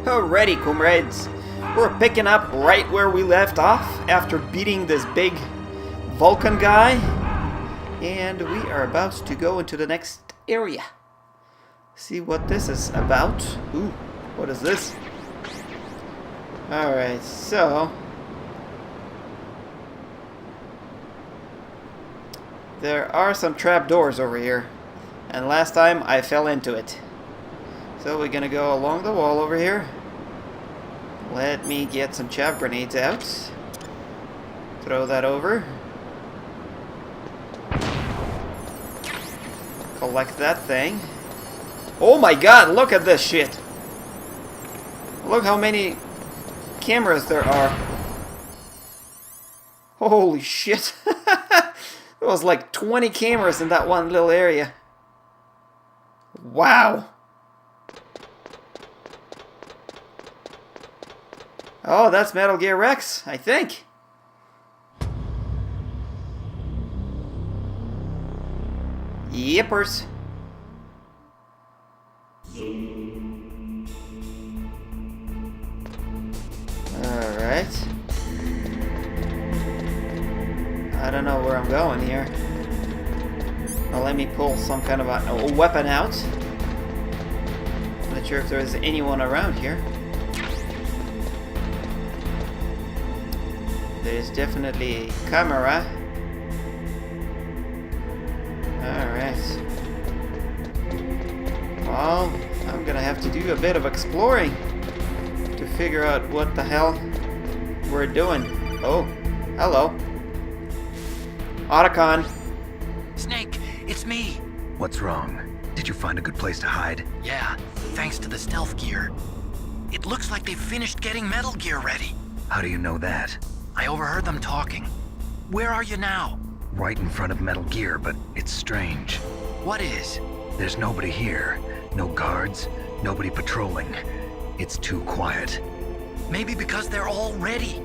Alrighty, comrades. We're picking up right where we left off after beating this big Vulcan guy. And we are about to go into the next area. See what this is about. Ooh, what is this? Alright, so... there are some trapdoors over here. And last time I fell into it. So we're gonna go along the wall over here. Let me get some chaff grenades out. Throw that over. Collect that thing. Oh my god, look at this shit! Look how many cameras there are. Holy shit! There was like 20 cameras in that one little area. Wow! Oh, that's Metal Gear Rex, I think. Yippers. Alright. I don't know where I'm going here. Well, let me pull some kind of a weapon out. Not sure if there's anyone around here. There's definitely a camera. Alright. Well, I'm gonna have to do a bit of exploring to figure out what the hell we're doing. Oh, hello. Otacon. Snake, it's me. What's wrong? Did you find a good place to hide? Yeah, thanks to the stealth gear. It looks like they've finished getting Metal Gear ready. How do you know that? I overheard them talking. Where are you now? Right in front of Metal Gear, but it's strange. What is? There's nobody here. No guards, nobody patrolling. It's too quiet. Maybe because they're all ready.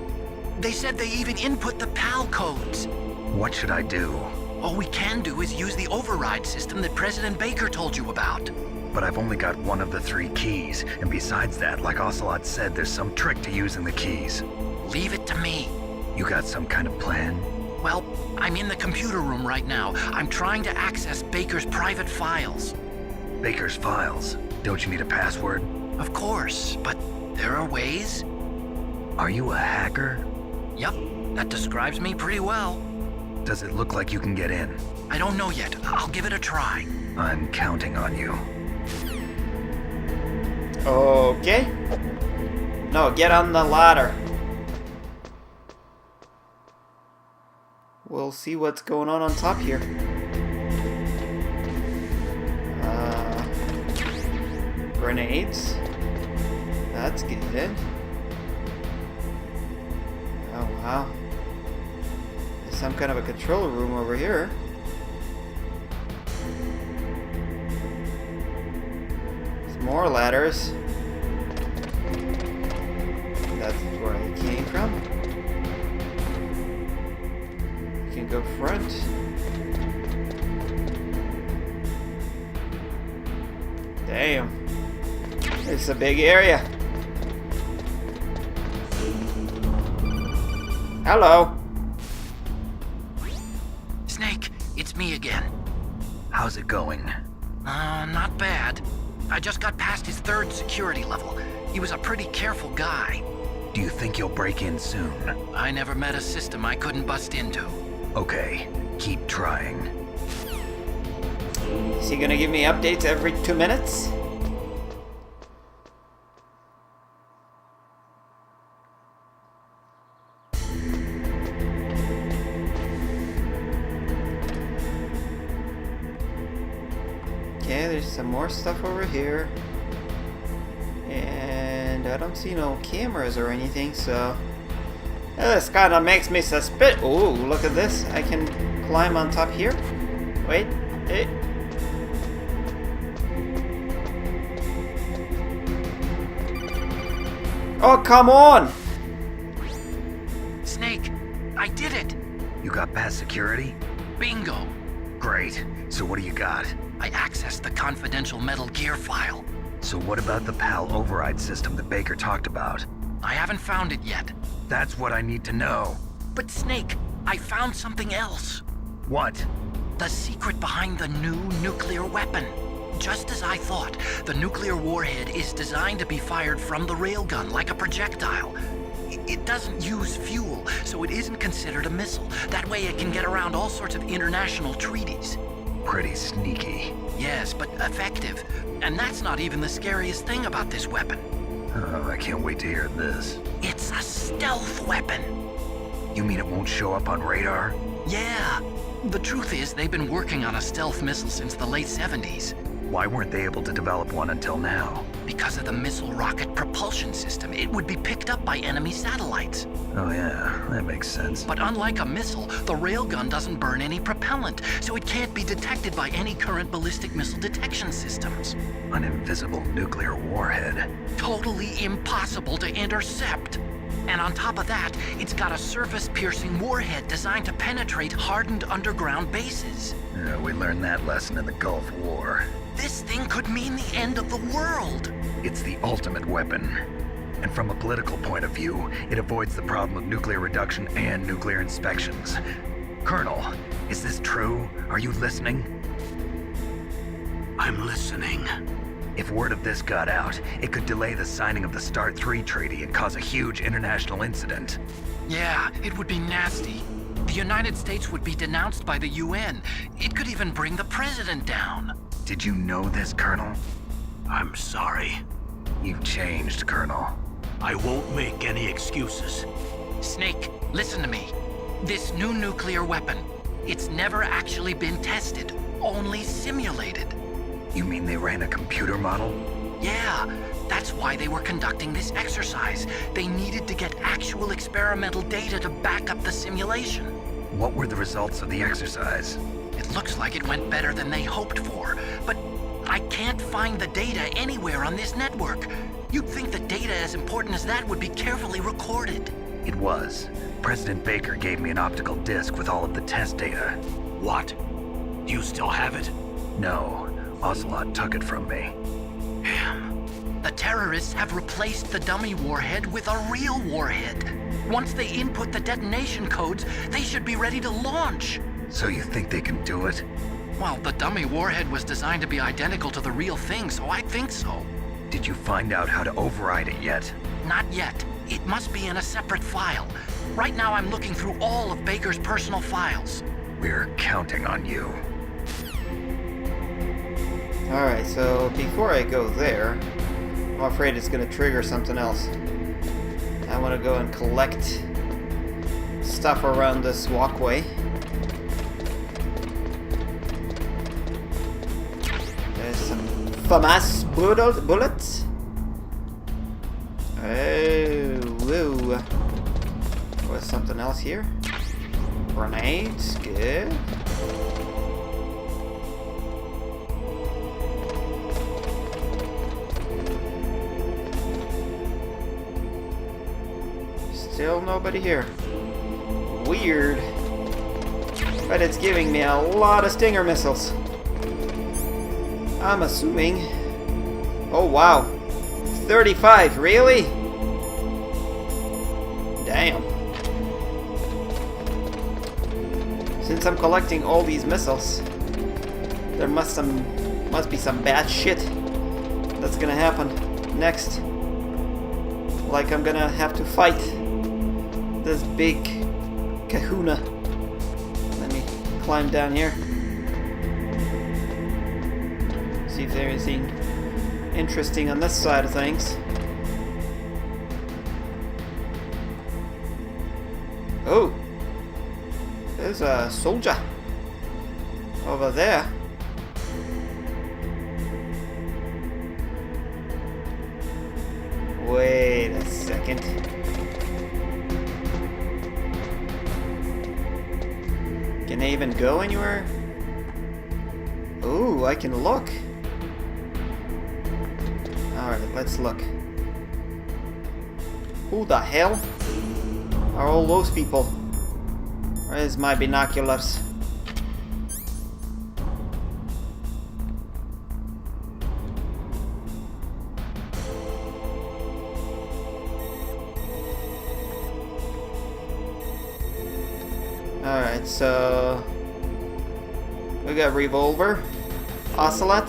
They said they even input the PAL codes. What should I do? All we can do is use the override system that President Baker told you about. But I've only got one of the 3 keys, and besides that, like Ocelot said, there's some trick to using the keys. Leave it to me. You got some kind of plan? Well, I'm in the computer room right now. I'm trying to access Baker's private files. Baker's files? Don't you need a password? Of course, but there are ways. Are you a hacker? Yep, that describes me pretty well. Does it look like you can get in? I don't know yet. I'll give it a try. I'm counting on you. Okay. No, get on the ladder. We'll see what's going on top here. Grenades. That's good. Oh wow. There's some kind of a control room over here. There's more ladders. That's where I came from. You can go front. Damn. It's a big area. Hello. Snake, it's me again. How's it going? Not bad. I just got past his 3rd security level. He was a pretty careful guy. Do you think you'll break in soon? I never met a system I couldn't bust into. Okay, keep trying. Is he gonna give me updates every 2 minutes? Okay, there's some more stuff over here. And I don't see no cameras or anything, so... this kind of makes me suspicious. Ooh, look at this. I can climb on top here. Wait. Hey. Oh, come on! Snake, I did it! You got past security? Bingo! Great. So what do you got? I accessed the confidential Metal Gear file. So what about the PAL override system that Baker talked about? I haven't found it yet. That's what I need to know. But Snake, I found something else. What? The secret behind the new nuclear weapon. Just as I thought, the nuclear warhead is designed to be fired from the railgun like a projectile. It doesn't use fuel, so it isn't considered a missile. That way it can get around all sorts of international treaties. Pretty sneaky. Yes, but effective. And that's not even the scariest thing about this weapon. Oh, I can't wait to hear this. It's a stealth weapon. You mean it won't show up on radar? Yeah. The truth is, they've been working on a stealth missile since the late 70s. Why weren't they able to develop one until now? Because of the missile rocket propulsion system, it would be picked up by enemy satellites. Oh yeah, that makes sense. But unlike a missile, the railgun doesn't burn any propellant, so it can't be detected by any current ballistic missile detection systems. An invisible nuclear warhead. Totally impossible to intercept. And on top of that, it's got a surface-piercing warhead designed to penetrate hardened underground bases. Yeah, we learned that lesson in the Gulf War. This thing could mean the end of the world. It's the ultimate weapon. And from a political point of view, it avoids the problem of nuclear reduction and nuclear inspections. Colonel, is this true? Are you listening? I'm listening. If word of this got out, it could delay the signing of the START 3 treaty and cause a huge international incident. Yeah, it would be nasty. The United States would be denounced by the UN. It could even bring the president down. Did you know this, Colonel? I'm sorry. You've changed, Colonel. I won't make any excuses. Snake, listen to me. This new nuclear weapon, it's never actually been tested, only simulated. You mean they ran a computer model? Yeah, that's why they were conducting this exercise. They needed to get actual experimental data to back up the simulation. What were the results of the exercise? It looks like it went better than they hoped for, but I can't find the data anywhere on this network. You'd think that data as important as that would be carefully recorded. It was. President Baker gave me an optical disc with all of the test data. What? Do you still have it? No, Ocelot took it from me. Damn. The terrorists have replaced the dummy warhead with a real warhead. Once they input the detonation codes, they should be ready to launch. So you think they can do it? Well, the dummy warhead was designed to be identical to the real thing, so I think so. Did you find out how to override it yet? Not yet. It must be in a separate file. Right now I'm looking through all of Baker's personal files. We're counting on you. Alright, so before I go there, I'm afraid it's going to trigger something else. I want to go and collect stuff around this walkway. There's some FAMAS bullets. Oh, whoa. There's something else here. Grenades, good. Still nobody here. Weird. But it's giving me a lot of Stinger missiles. I'm assuming... Oh wow. 35, really? Damn. Since I'm collecting all these missiles, there must be some bad shit that's gonna happen next. Like I'm gonna have to fight this big kahuna. Let me climb down here. See if there's anything interesting on this side of things. Oh, there's a soldier over there. Wait a second. Can I even go anywhere? Ooh, I can look. Alright, let's look. Who the hell are all those people? Where's my binoculars? Alright, so we got Revolver, Ocelot,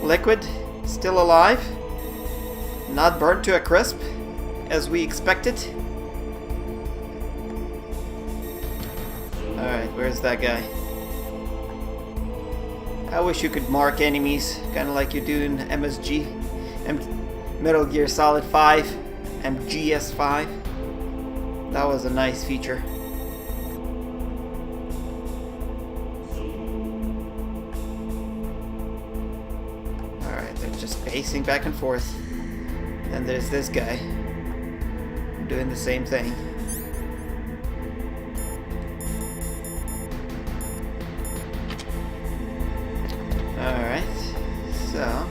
Liquid, still alive, not burnt to a crisp, as we expected. Alright, where's that guy? I wish you could mark enemies, kind of like you do in MSG, Metal Gear Solid 5, MGS 5. That was a nice feature. Alright, they're just pacing back and forth. And there's this guy doing the same thing. Alright, so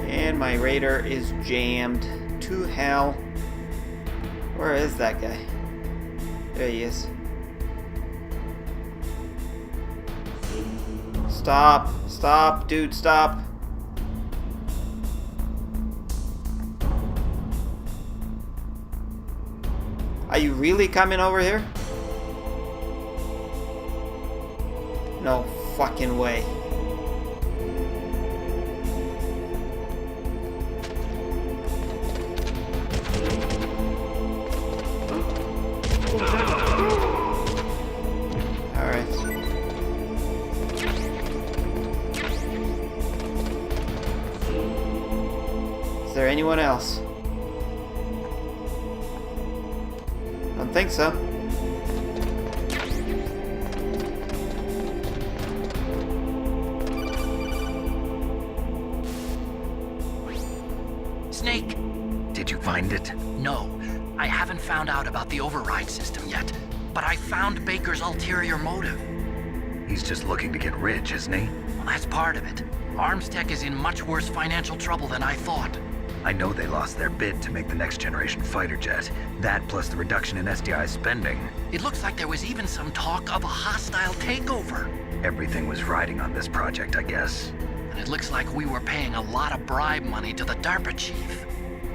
and my radar is jammed to hell. Where is that guy? There he is. Stop. Stop, dude, stop. Are you really coming over here? No fucking way. Is there anyone else? Don't think so. Snake! Did you find it? No, I haven't found out about the override system yet, but I found Baker's ulterior motive. He's just looking to get rich, isn't he? Well, that's part of it. Armstech is in much worse financial trouble than I thought. I know they lost their bid to make the next generation fighter jet. That plus the reduction in SDI spending. It looks like there was even some talk of a hostile takeover. Everything was riding on this project, I guess. And it looks like we were paying a lot of bribe money to the DARPA chief.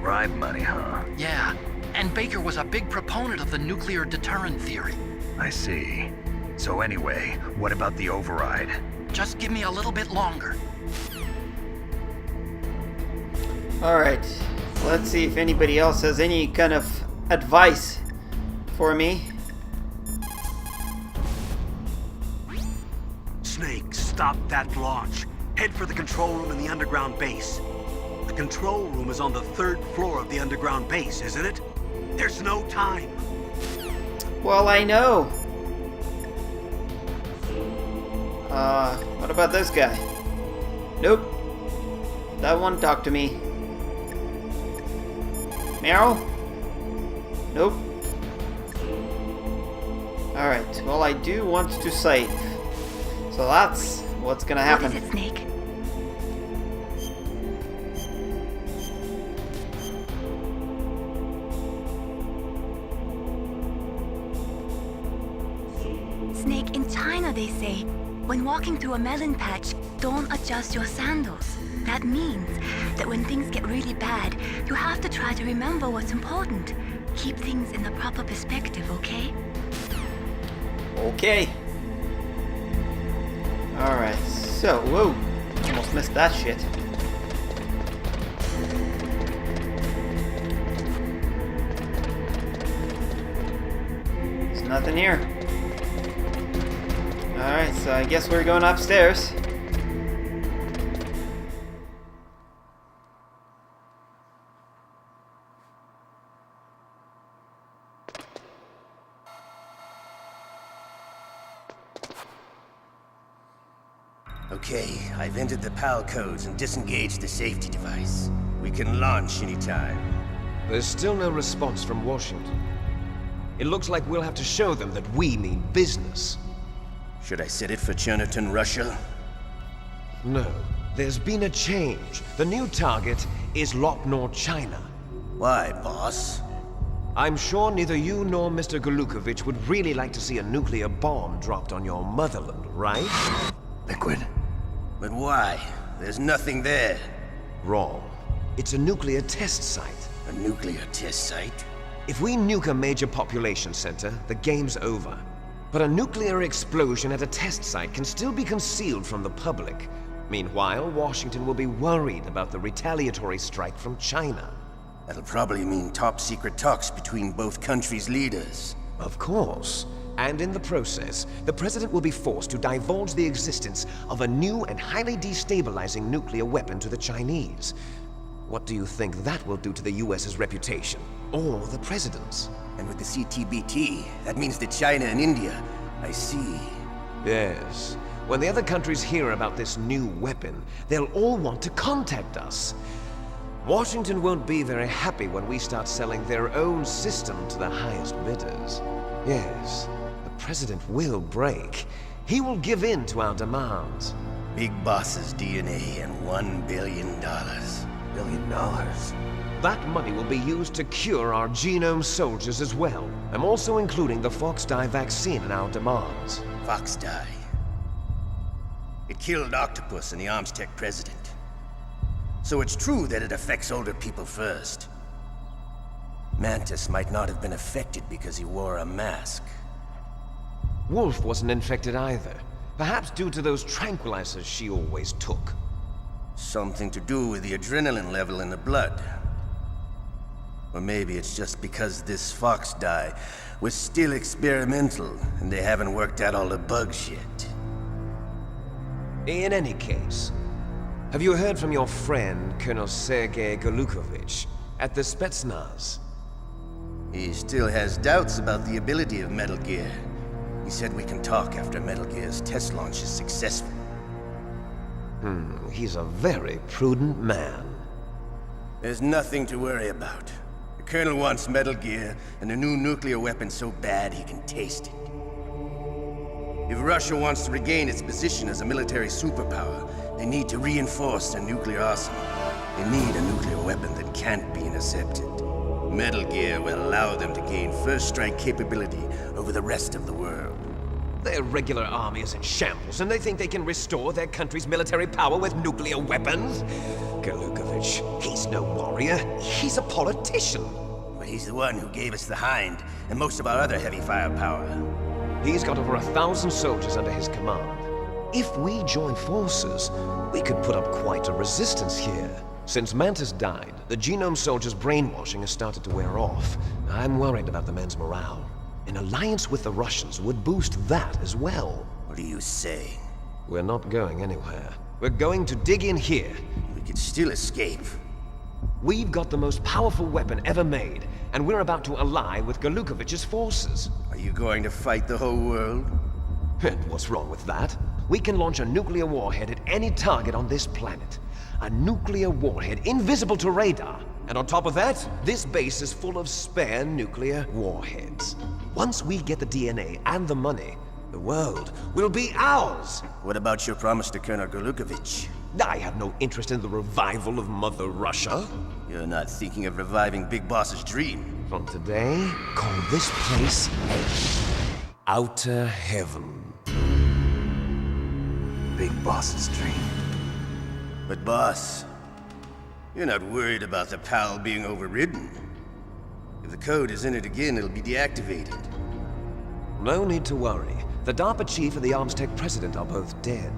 Bribe money, huh? Yeah, and Baker was a big proponent of the nuclear deterrent theory. I see. So anyway, what about the override? Just give me a little bit longer. Alright, let's see if anybody else has any kind of advice for me. Snake, stop that launch. Head for the control room in the underground base. The control room is on the 3rd floor of the underground base, isn't it? There's no time. Well, I know. What about this guy? Nope. That one talked to me. Meryl? Nope. Alright, well I do want to save. So that's what's gonna happen. What is it, Snake? Snake, in China they say, when walking through a melon patch, don't adjust your sandals. That means that when things get really bad, you have to try to remember what's important. Keep things in the proper perspective, okay? Okay. Alright, so, whoa. Almost missed that shit. There's nothing here. Alright, so I guess we're going upstairs. Okay, I've entered the PAL codes and disengaged the safety device. We can launch anytime. There's still no response from Washington. It looks like we'll have to show them that we mean business. Should I set it for Cherniton, Russia? No, there's been a change. The new target is Lopnor, China. Why, boss? I'm sure neither you nor Mr. Golukovich would really like to see a nuclear bomb dropped on your motherland, right? Liquid. But why? There's nothing there. Wrong. It's a nuclear test site. A nuclear test site? If we nuke a major population center, the game's over. But a nuclear explosion at a test site can still be concealed from the public. Meanwhile, Washington will be worried about the retaliatory strike from China. That'll probably mean top-secret talks between both countries' leaders. Of course. And in the process, the President will be forced to divulge the existence of a new and highly destabilizing nuclear weapon to the Chinese. What do you think that will do to the US's reputation? Or the President's? And with the CTBT, that means that China and India. I see. Yes. When the other countries hear about this new weapon, they'll all want to contact us. Washington won't be very happy when we start selling their own system to the highest bidders. Yes, the President will break. He will give in to our demands. Big Boss's DNA and $1 billion. $1 billion? That money will be used to cure our genome soldiers as well. I'm also including the Fox dye vaccine in our demands. Fox dye. It killed Octopus and the Armstech president. So it's true that it affects older people first. Mantis might not have been affected because he wore a mask. Wolf wasn't infected either. Perhaps due to those tranquilizers she always took. Something to do with the adrenaline level in the blood. Or maybe it's just because this Fox dye was still experimental and they haven't worked out all the bugs yet. In any case, have you heard from your friend, Colonel Sergei Golukovich, at the Spetsnaz? He still has doubts about the ability of Metal Gear. He said we can talk after Metal Gear's test launch is successful. He's a very prudent man. There's nothing to worry about. The Colonel wants Metal Gear and a new nuclear weapon so bad he can taste it. If Russia wants to regain its position as a military superpower, they need to reinforce their nuclear arsenal. They need a nuclear weapon that can't be intercepted. Metal Gear will allow them to gain first strike capability over the rest of the world. Their regular army is in shambles, and they think they can restore their country's military power with nuclear weapons? Golukovich, he's no warrior. He's a politician. But he's the one who gave us the Hind and most of our other heavy firepower. He's got over 1,000 soldiers under his command. If we join forces, we could put up quite a resistance here. Since Mantis died, the genome soldiers' brainwashing has started to wear off. I'm worried about the men's morale. An alliance with the Russians would boost that as well. What are you saying? We're not going anywhere. We're going to dig in here. We could still escape. We've got the most powerful weapon ever made, and we're about to ally with Golukovich's forces. Are you going to fight the whole world? And what's wrong with that? We can launch a nuclear warhead at any target on this planet. A nuclear warhead invisible to radar. And on top of that, this base is full of spare nuclear warheads. Once we get the DNA and the money, the world will be ours! What about your promise to Colonel Golukovich? I have no interest in the revival of Mother Russia. You're not thinking of reviving Big Boss's dream. From today, call this place Outer Heaven. Big Boss's dream. But boss, you're not worried about the PAL being overridden. If the code is in it again, it'll be deactivated. No need to worry. The DARPA chief and the Armstech president are both dead.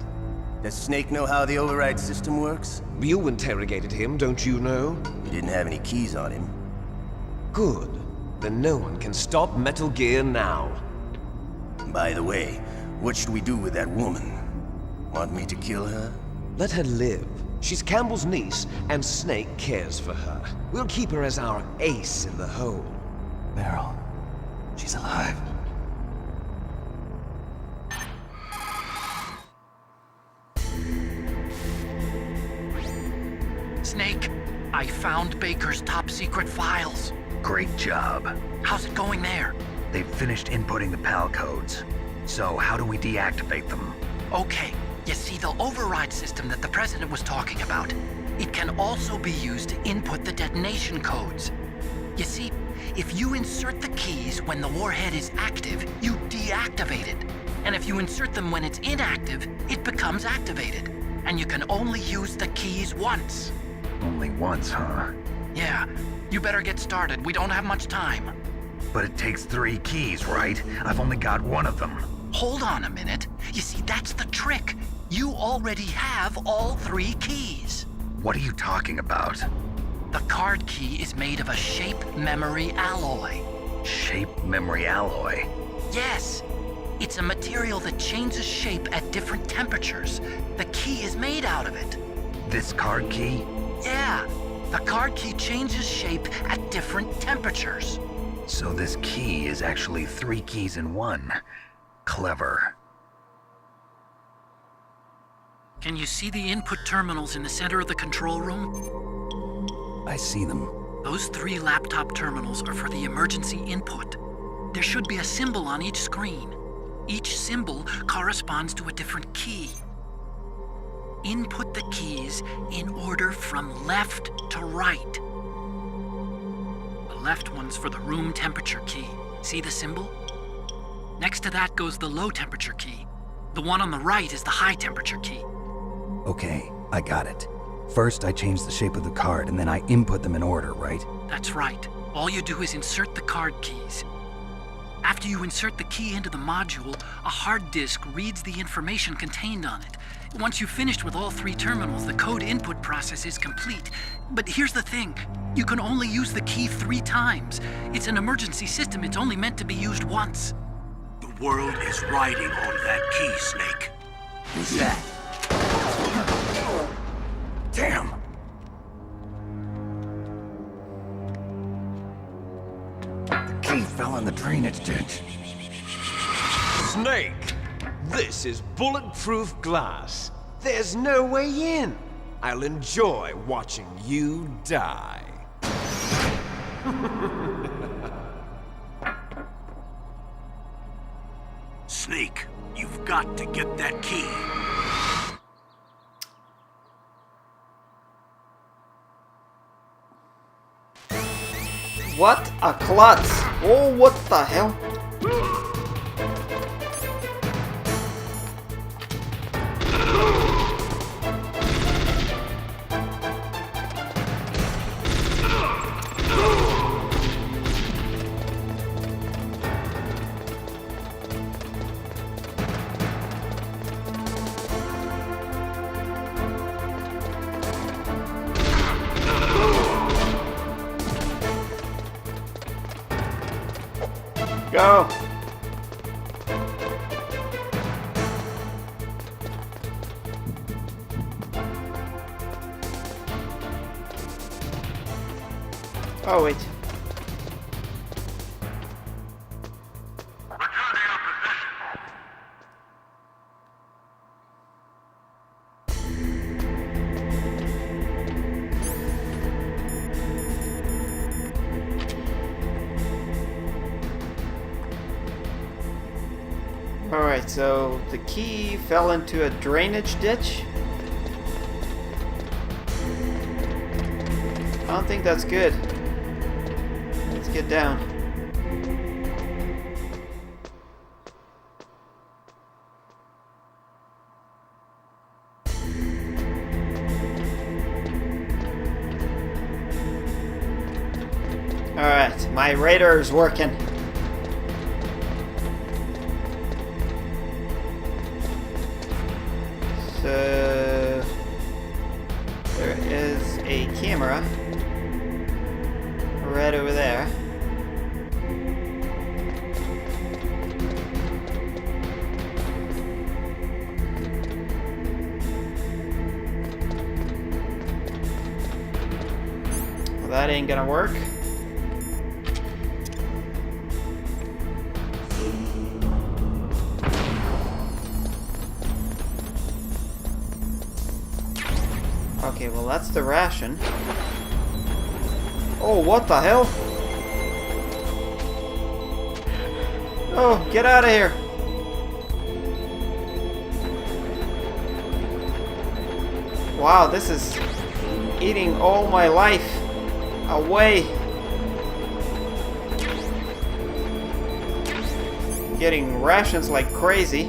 Does Snake know how the override system works? You interrogated him, don't you know? He didn't have any keys on him. Good. Then no one can stop Metal Gear now. By the way, what should we do with that woman? Want me to kill her? Let her live. She's Campbell's niece, and Snake cares for her. We'll keep her as our ace in the hole. Meryl. She's alive. Snake, I found Baker's top-secret files. Great job. How's it going there? They've finished inputting the PAL codes. So how do we deactivate them? Okay, you see the override system that the President was talking about. It can also be used to input the detonation codes. You see, if you insert the keys when the warhead is active, you deactivate it. And if you insert them when it's inactive, it becomes activated. And you can only use the keys once. Only once, huh? Yeah, you better get started. We don't have much time. But it takes 3 keys, right? I've only got 1 of them. Hold on a minute. You see, that's the trick. You already have all 3 keys. What are you talking about? The card key is made of a shape memory alloy. Shape memory alloy? Yes. It's a material that changes shape at different temperatures. The key is made out of it. This card key? Yeah. The card key changes shape at different temperatures. So this key is actually 3 keys in 1. Clever. Can you see the input terminals in the center of the control room? I see them. Those 3 laptop terminals are for the emergency input. There should be a symbol on each screen. Each symbol corresponds to a different key. Input the keys in order from left to right. The left one's for the room temperature key. See the symbol? Next to that goes the low temperature key. The one on the right is the high temperature key. Okay, I got it. First, I change the shape of the card, and then I input them in order, right? That's right. All you do is insert the card keys. After you insert the key into the module, a hard disk reads the information contained on it. Once you've finished with all 3 terminals, the code input process is complete. But here's the thing. You can only use the key 3 times. It's an emergency system. It's only meant to be used once. The world is riding on that key, Snake. Who's that? Damn! The key fell in the drainage ditch. Snake! This is bulletproof glass. There's no way in. I'll enjoy watching you die. Snake, you've got to get that key. What a klutz! Oh, what the hell? Go! Oh, wait. Alright, so the key fell into a drainage ditch. I don't think that's good. Let's get down. Alright, my radar is working. So there is a camera right over there. Well, that ain't gonna work. Okay, well that's the ration. Oh, what the hell? Oh, get out of here. Wow, this is eating all my life away. getting rations like crazy.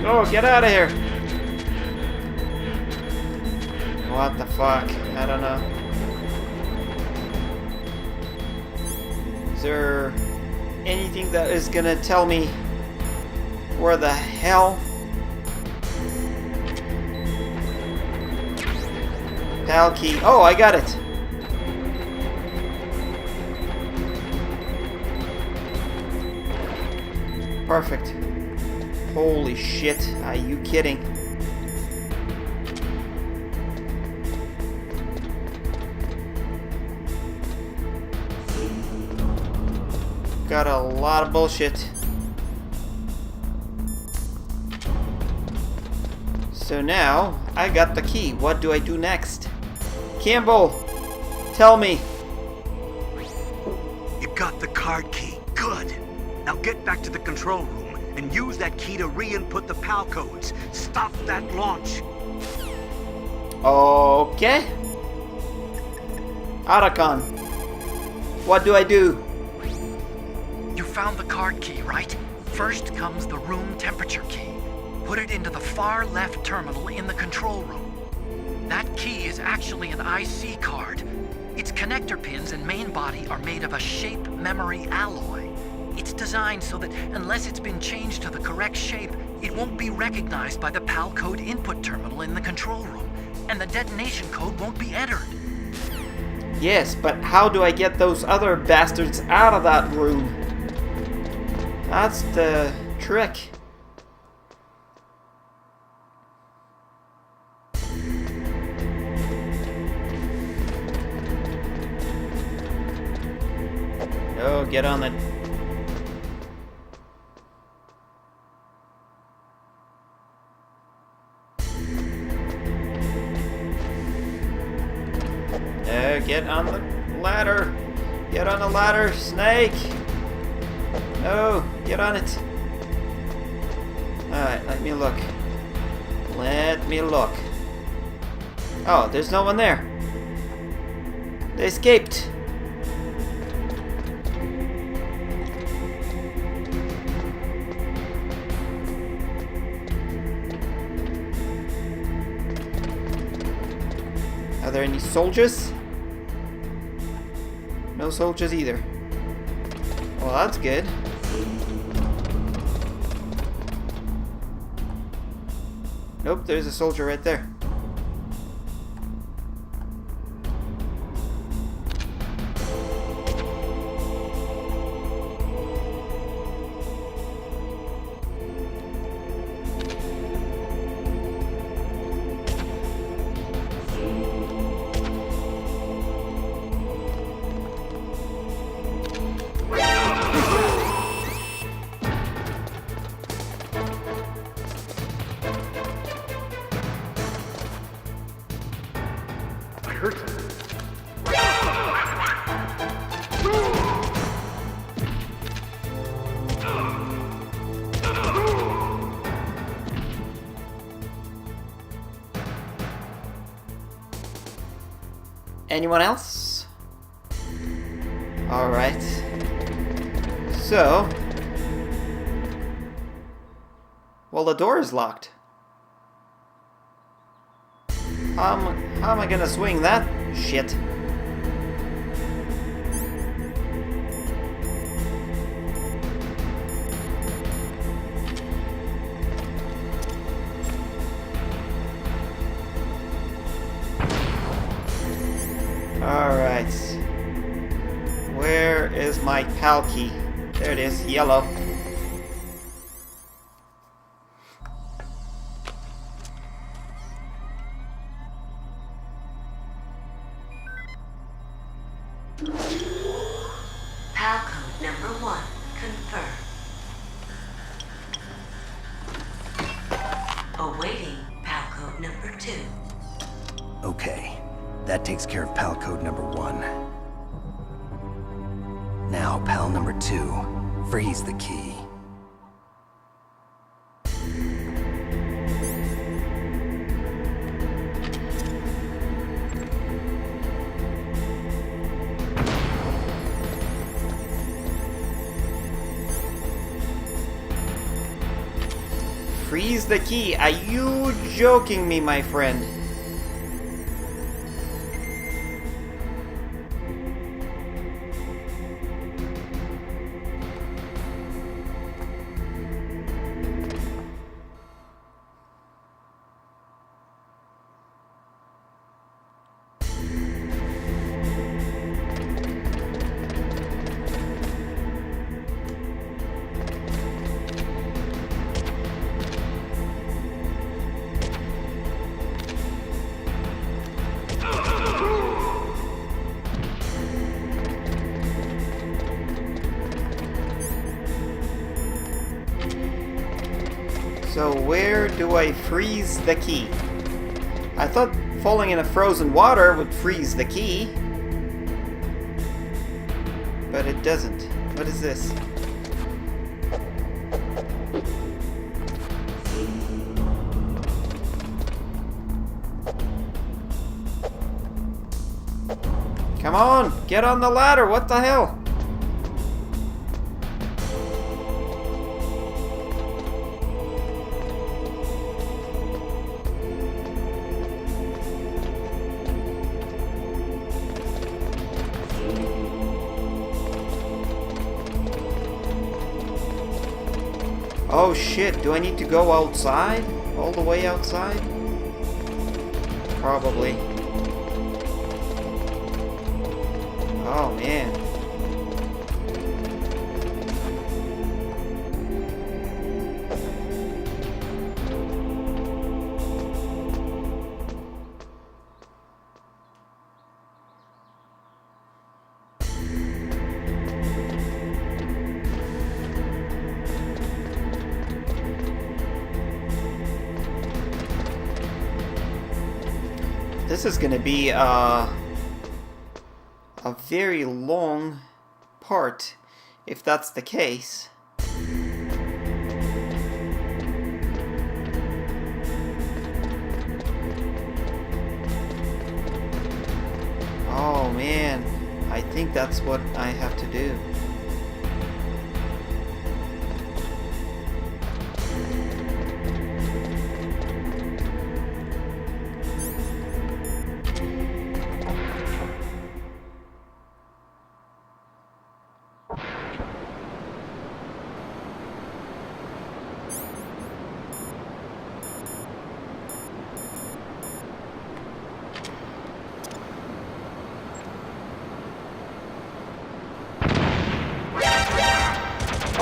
Oh, get out of here! What the fuck? I don't know. Is there anything that is gonna tell me where the hell? PAL key. Oh, I got it! Perfect. Holy shit, are you kidding? Got a lot of bullshit. So now, I got the key. What do I do next? Campbell, tell me. You got the card key. Good. Now get back to the control room and use that key to re-input the PAL codes. Stop that launch. Okay. Arakan, what do I do? You found the card key, right? First comes the room temperature key. Put it into the far left terminal in the control room. That key is actually an IC card. Its connector pins and main body are made of a shape memory alloy. It's designed so that unless it's been changed to the correct shape, it won't be recognized by the PAL code input terminal in the control room, and the detonation code won't be entered. Yes, but how do I get those other bastards out of that room? That's the trick. Oh, get on it. Get on the ladder. Get on the ladder, Snake. Oh, get on it. Alright, let me look. Let me look. Oh, there's no one there. They escaped. Are there any soldiers? No soldiers either. Well, that's good. Nope, there's a soldier right there. Anyone else? Alright. So... well, the door is locked. How am I gonna swing that shit? Alright. Where is my PAL key? There it is, yellow. PAL code number 1, confirmed. Awaiting PAL code number 2. Okay, that takes care of PAL code number 1. Now, PAL number 2, freeze the key. Freeze the key. Are you joking me, my friend? So where do I freeze the key? I thought falling in a frozen water would freeze the key. But it doesn't. What is this? Come on, get on the ladder, what the hell? Oh shit, do I need to go outside? All the way outside? Probably. Oh man. This is gonna be a very long part, if that's the case. Oh man, I think that's what I have to do.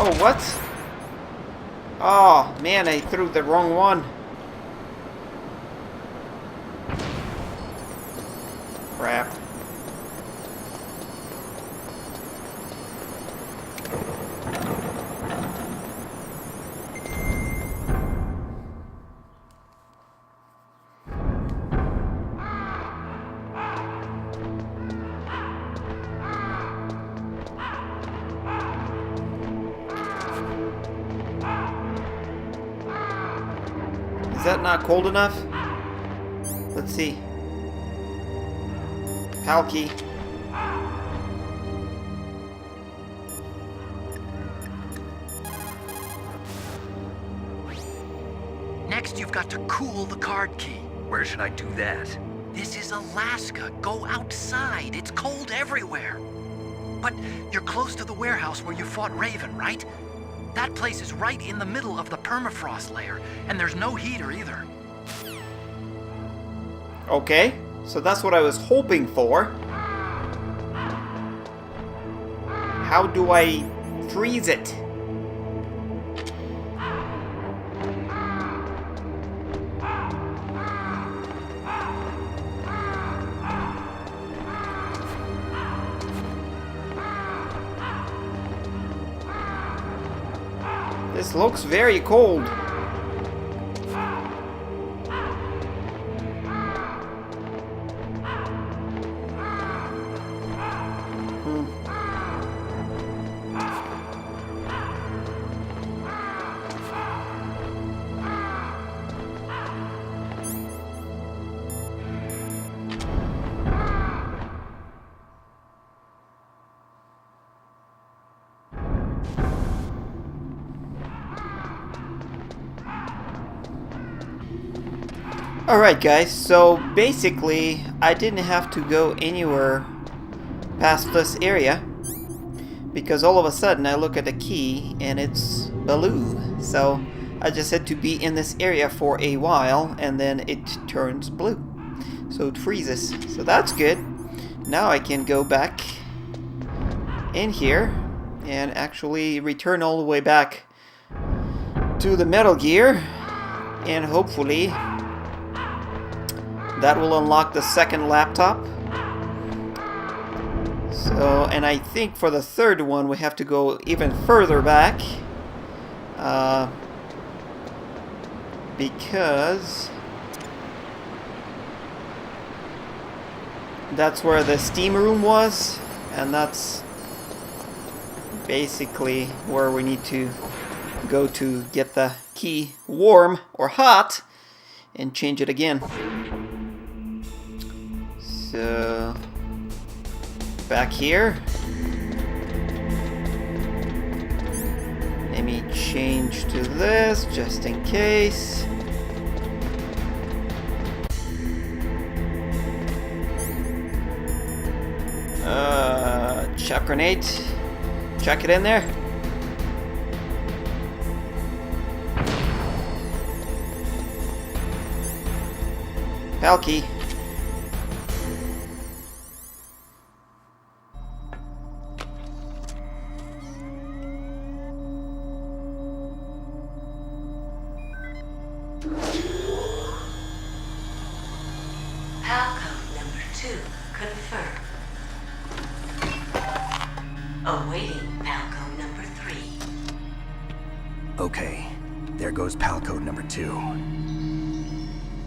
Oh, what? Oh, man, I threw the wrong one. Crap. Is that not cold enough? Let's see. PAL key. Next, you've got to cool the card key. Where should I do that? This is Alaska. Go outside. It's cold everywhere. But you're close to the warehouse where you fought Raven, right? That place is right in the middle of the permafrost layer, and there's no heater either. Okay, so that's what I was hoping for. How do I freeze it? This looks very cold. Alright guys, so basically I didn't have to go anywhere past this area because all of a sudden I look at the key and it's blue. So I just had to be in this area for a while and then it turns blue. So it freezes. So that's good. Now I can go back in here and actually return all the way back to the Metal Gear, and hopefully that will unlock the second laptop. So, and I think for the third one we have to go even further back because that's where the steam room was, and that's basically where we need to go to get the key warm or hot and change it again. So back here, let me change to this just in case. Chop grenade, chuck it in there. PAL key. PAL code number 2 confirmed. Awaiting PAL code number 3. Okay, there goes PAL code number 2.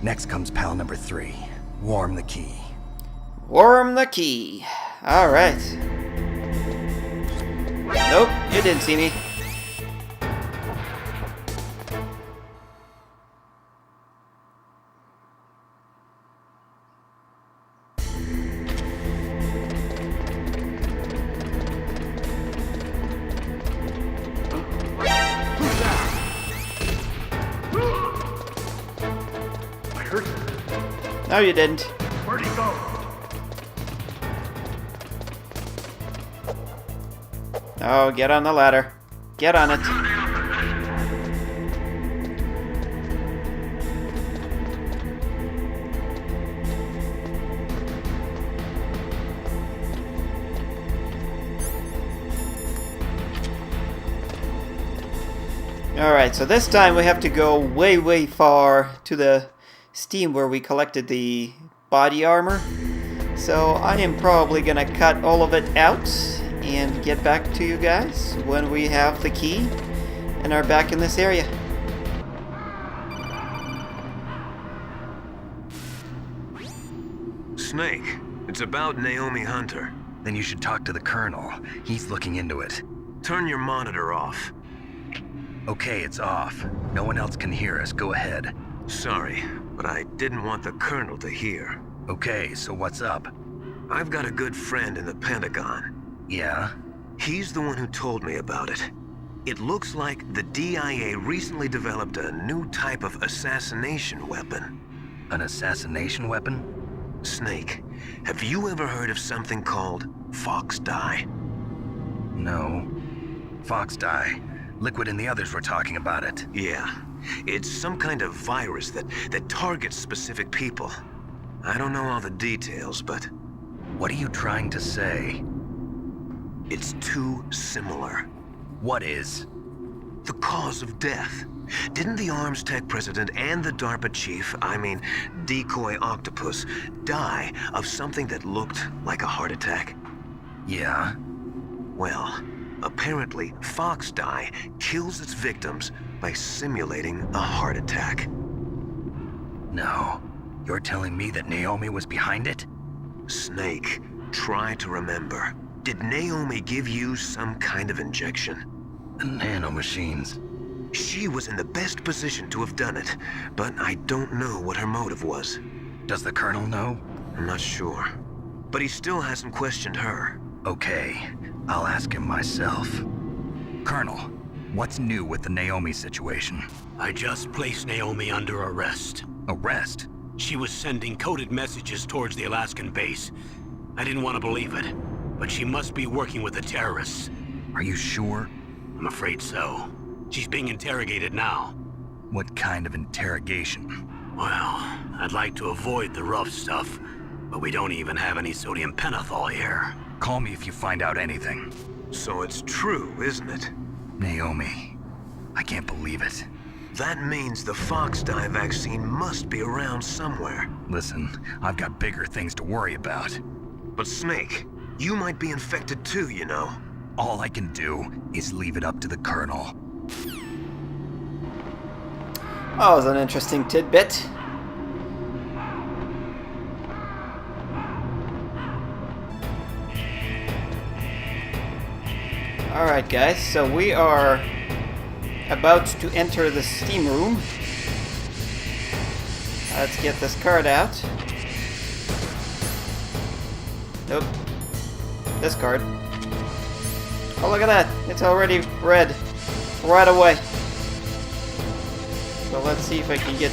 Next comes PAL number 3. Warm the key. Warm the key. Alright. Nope, you didn't see me. No, you didn't. Where'd he go? Oh, get on the ladder. Get on it. Alright, so this time we have to go way, way far to the steam where we collected the body armor. So I am probably gonna cut all of it out and get back to you guys when we have the key and are back in this area. Snake, it's about Naomi Hunter. Then you should talk to the Colonel. He's looking into it. Turn your monitor off. Okay, it's off. No one else can hear us. Go ahead. Sorry, but I didn't want the Colonel to hear. Okay, so what's up? I've got a good friend in the Pentagon. Yeah? He's the one who told me about it. It looks like the DIA recently developed a new type of assassination weapon. An assassination weapon? Snake, have you ever heard of something called Fox Dye? No. Fox dye. Liquid and the others were talking about it. Yeah. It's some kind of virus that targets specific people. I don't know all the details, but... What are you trying to say? It's too similar. What is? The cause of death. Didn't the Arms Tech president and the DARPA chief, I mean, Decoy Octopus, die of something that looked like a heart attack? Yeah? Well, apparently Fox Dye kills its victims by simulating a heart attack. No. You're telling me that Naomi was behind it? Snake, try to remember. Did Naomi give you some kind of injection? Nanomachines. She was in the best position to have done it, but I don't know what her motive was. Does the Colonel know? I'm not sure. But he still hasn't questioned her. Okay, I'll ask him myself. Colonel, what's new with the Naomi situation? I just placed Naomi under arrest. Arrest? She was sending coded messages towards the Alaskan base. I didn't want to believe it, but she must be working with the terrorists. Are you sure? I'm afraid so. She's being interrogated now. What kind of interrogation? Well, I'd like to avoid the rough stuff, but we don't even have any sodium pentothal here. Call me if you find out anything. So it's true, isn't it? Naomi, I can't believe it. That means the Fox-die vaccine must be around somewhere. Listen, I've got bigger things to worry about. But Snake, you might be infected too, you know. All I can do is leave it up to the Colonel. Oh, it was an interesting tidbit. Alright guys, so we are about to enter the steam room. Let's get this card out. Nope. This card. Oh, look at that. It's already red. Right away. So let's see if I can get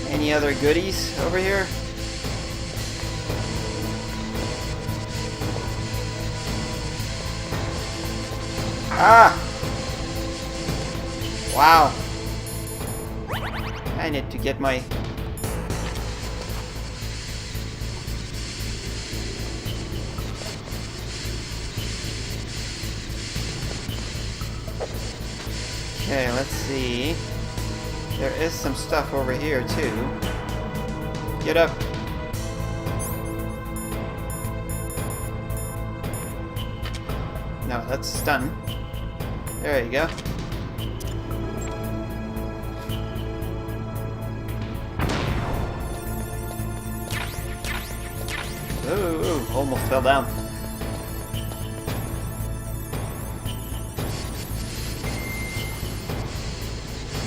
any other goodies over here. Ah! Wow. I need to get my... Okay, let's see. There is some stuff over here too. Get up. No, that's stun. There you go. Ooh, almost fell down.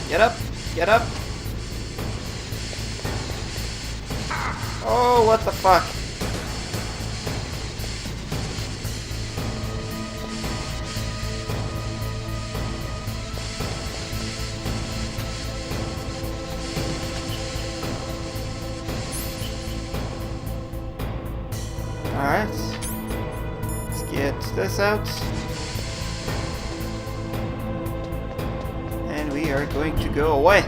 Get up! Get up! Oh, what the fuck? Alright. Let's get this out. And we are going to go away.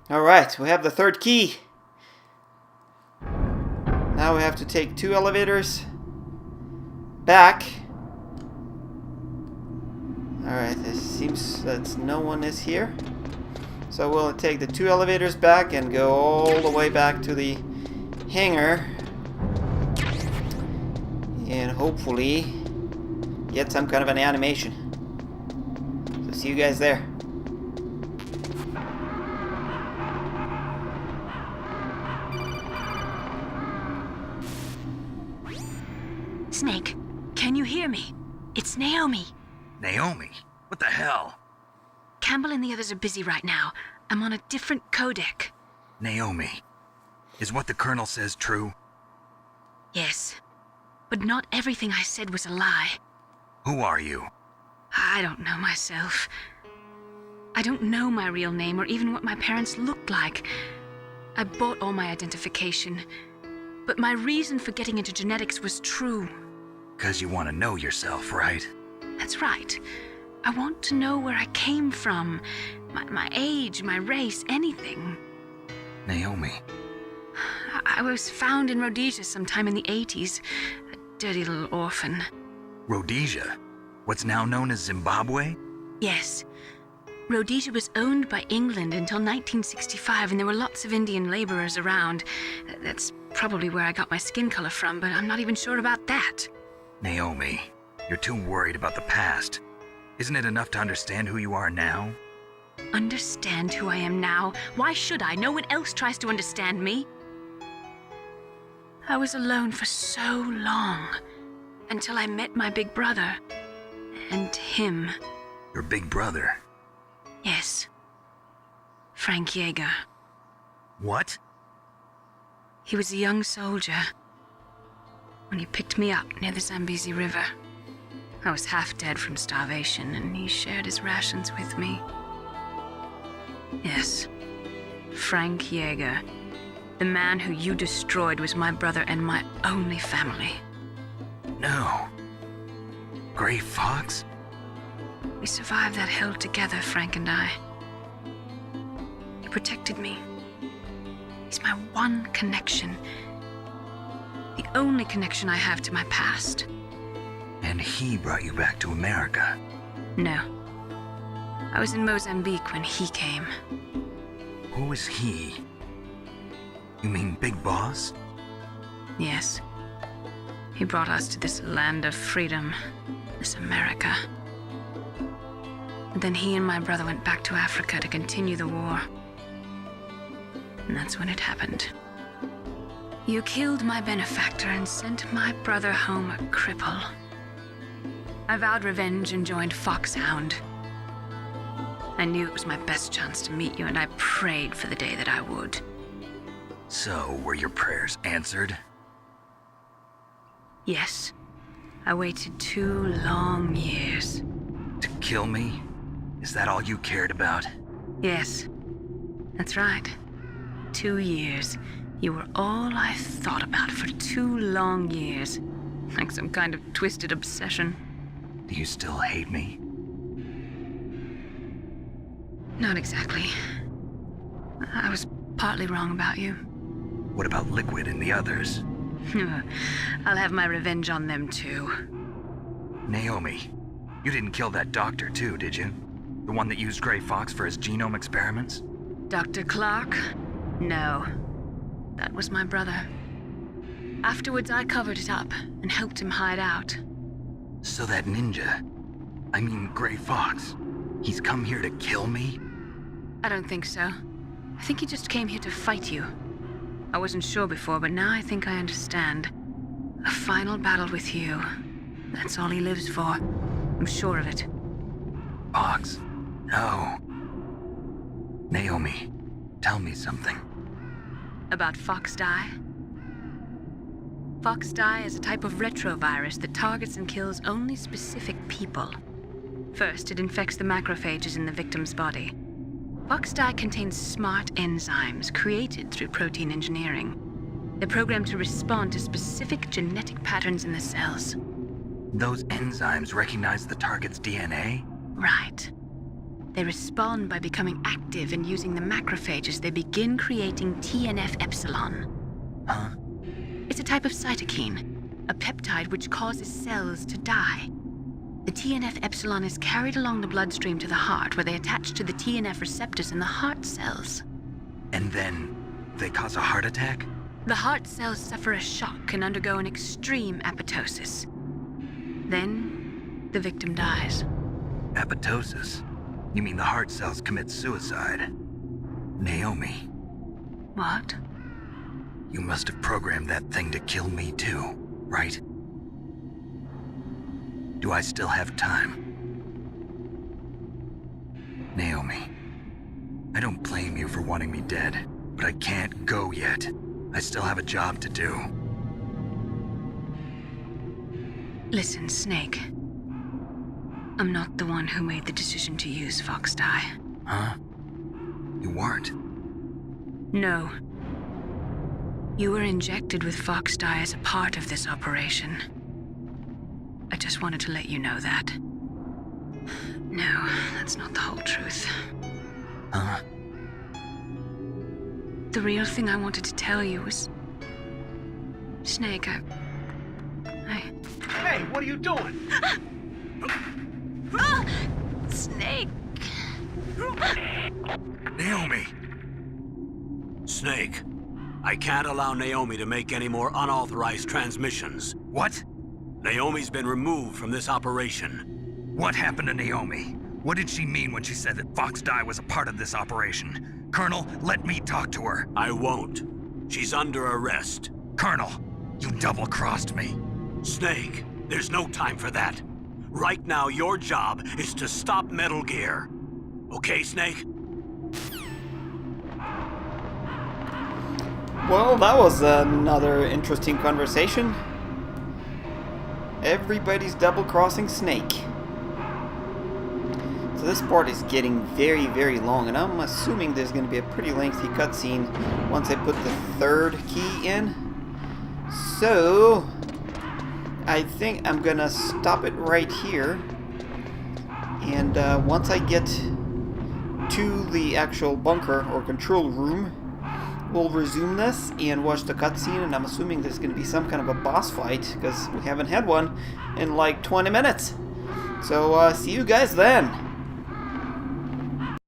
Alright, we have the third key. Now we have to take 2 elevators back. Alright, it seems that no one is here. So we'll take the 2 elevators back and go all the way back to the hangar. And hopefully get some kind of an animation. So see you guys there. Snake, can you hear me? It's Naomi. Naomi? What the hell? Campbell and the others are busy right now. I'm on a different codec. Naomi, is what the Colonel says true? Yes. But not everything I said was a lie. Who are you? I don't know myself. I don't know my real name or even what my parents looked like. I bought all my identification. But my reason for getting into genetics was true. 'Cause you want to know yourself, right? That's right. I want to know where I came from. My age, my race, anything. Naomi. I was found in Rhodesia sometime in the 80s. A dirty little orphan. Rhodesia? What's now known as Zimbabwe? Yes. Rhodesia was owned by England until 1965, and there were lots of Indian laborers around. That's probably where I got my skin color from, but I'm not even sure about that. Naomi, you're too worried about the past. Isn't it enough to understand who you are now? Understand who I am now? Why should I? No one else tries to understand me. I was alone for so long, until I met my big brother. And him. Your big brother? Yes. Frank Yeager. What? He was a young soldier when he picked me up near the Zambezi River. I was half dead from starvation, and he shared his rations with me. Yes, Frank Jaeger. The man who you destroyed was my brother and my only family. No. Gray Fox? We survived that hell together, Frank and I. He protected me. He's my one connection. The only connection I have to my past. And he brought you back to America? No. I was in Mozambique when he came. Who is he? You mean Big Boss? Yes. He brought us to this land of freedom, this America. And then he and my brother went back to Africa to continue the war. And that's when it happened. You killed my benefactor and sent my brother home a cripple. I vowed revenge and joined Foxhound. I knew it was my best chance to meet you, and I prayed for the day that I would. So, were your prayers answered? Yes. I waited 2 long years. To kill me? Is that all you cared about? Yes. That's right. 2 years. You were all I thought about for 2 long years. Like some kind of twisted obsession. Do you still hate me? Not exactly. I was partly wrong about you. What about Liquid and the others? I'll have my revenge on them too. Naomi, you didn't kill that doctor too, did you? The one that used Gray Fox for his genome experiments? Dr. Clark? No. That was my brother. Afterwards, I covered it up and helped him hide out. So that ninja, I mean Gray Fox, he's come here to kill me? I don't think so. I think he just came here to fight you. I wasn't sure before, but now I think I understand. A final battle with you. That's all he lives for. I'm sure of it. Fox? No. Naomi, tell me something. About Fox Die? Fox Die is a type of retrovirus that targets and kills only specific people. First, it infects the macrophages in the victim's body. Fox Die contains smart enzymes created through protein engineering. They're programmed to respond to specific genetic patterns in the cells. Those enzymes recognize the target's DNA? Right. They respond by becoming active and using the macrophages. They begin creating TNF-epsilon. Huh? It's a type of cytokine, a peptide which causes cells to die. The TNF-epsilon is carried along the bloodstream to the heart, where they attach to the TNF receptors in the heart cells. And then they cause a heart attack? The heart cells suffer a shock and undergo an extreme apoptosis. Then, the victim dies. Apoptosis? You mean the heart cells commit suicide? Naomi. What? You must have programmed that thing to kill me too, right? Do I still have time? Naomi, I don't blame you for wanting me dead, but I can't go yet. I still have a job to do. Listen, Snake. I'm not the one who made the decision to use Fox Die. Huh? You weren't? No. You were injected with Fox Die as a part of this operation. I just wanted to let you know that. No, that's not the whole truth. Huh? The real thing I wanted to tell you was... Snake, I... Hey, what are you doing? Snake! Naomi! Snake, I can't allow Naomi to make any more unauthorized transmissions. What? Naomi's been removed from this operation. What happened to Naomi? What did she mean when she said that Fox Die was a part of this operation? Colonel, let me talk to her. I won't. She's under arrest. Colonel, you double-crossed me. Snake, there's no time for that. Right now, your job is to stop Metal Gear. Okay, Snake? Well, that was another interesting conversation. Everybody's double-crossing Snake. It's So this part is getting very, very long, and I'm assuming there's going to be a pretty lengthy cutscene once I put the third key in. So I think I'm going to stop it right here. And once I get to the actual bunker or control room, we'll resume this and watch the cutscene, and I'm assuming there's going to be some kind of a boss fight, because we haven't had one in like 20 minutes. So see you guys then.